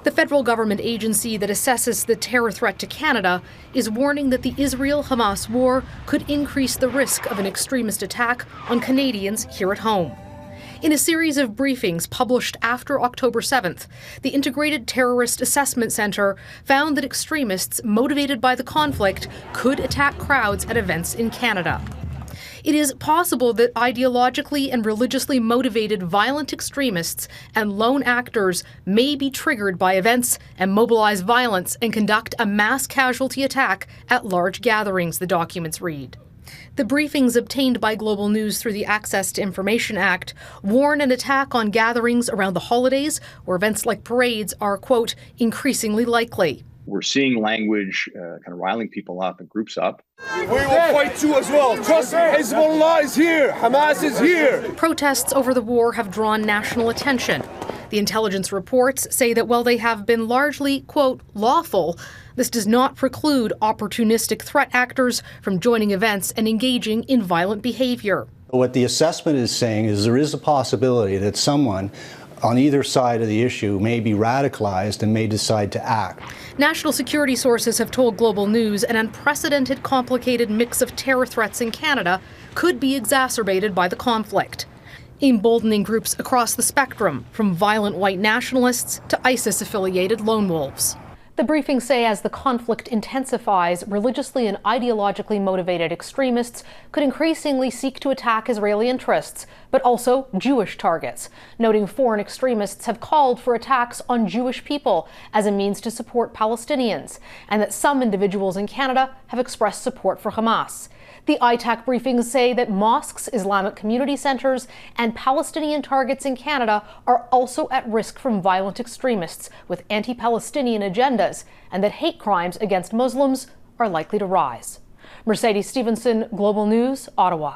The federal government agency that assesses the terror threat to Canada is warning that the Israel-Hamas war could increase the risk of an extremist attack on Canadians here at home. In a series of briefings published after October 7th, the Integrated Terrorist Assessment Centre found that extremists motivated by the conflict could attack crowds at events in Canada. It is possible that ideologically and religiously motivated violent extremists and lone actors may be triggered by events and mobilize violence and conduct a mass casualty attack at large gatherings, the documents read. The briefings obtained by Global News through the Access to Information Act warn an attack on gatherings around the holidays or events like parades are, quote, increasingly likely. We're seeing language kind of riling people up and groups up. We will fight you as well. Trust me, Hezbollah is here. Hamas is here. Protests over the war have drawn national attention. The intelligence reports say that while they have been largely, quote, lawful, this does not preclude opportunistic threat actors from joining events and engaging in violent behavior. What the assessment is saying is there is a possibility that someone on either side of the issue may be radicalized and may decide to act. National security sources have told Global News an unprecedented, complicated mix of terror threats in Canada could be exacerbated by the conflict, emboldening groups across the spectrum, from violent white nationalists to ISIS-affiliated lone wolves. The briefings say as the conflict intensifies, religiously and ideologically motivated extremists could increasingly seek to attack Israeli interests, but also Jewish targets, noting foreign extremists have called for attacks on Jewish people as a means to support Palestinians, and that some individuals in Canada have expressed support for Hamas. The ITAC briefings say that mosques, Islamic community centers, and Palestinian targets in Canada are also at risk from violent extremists with anti-Palestinian agendas, and that hate crimes against Muslims are likely to rise. Mercedes Stephenson, Global News, Ottawa.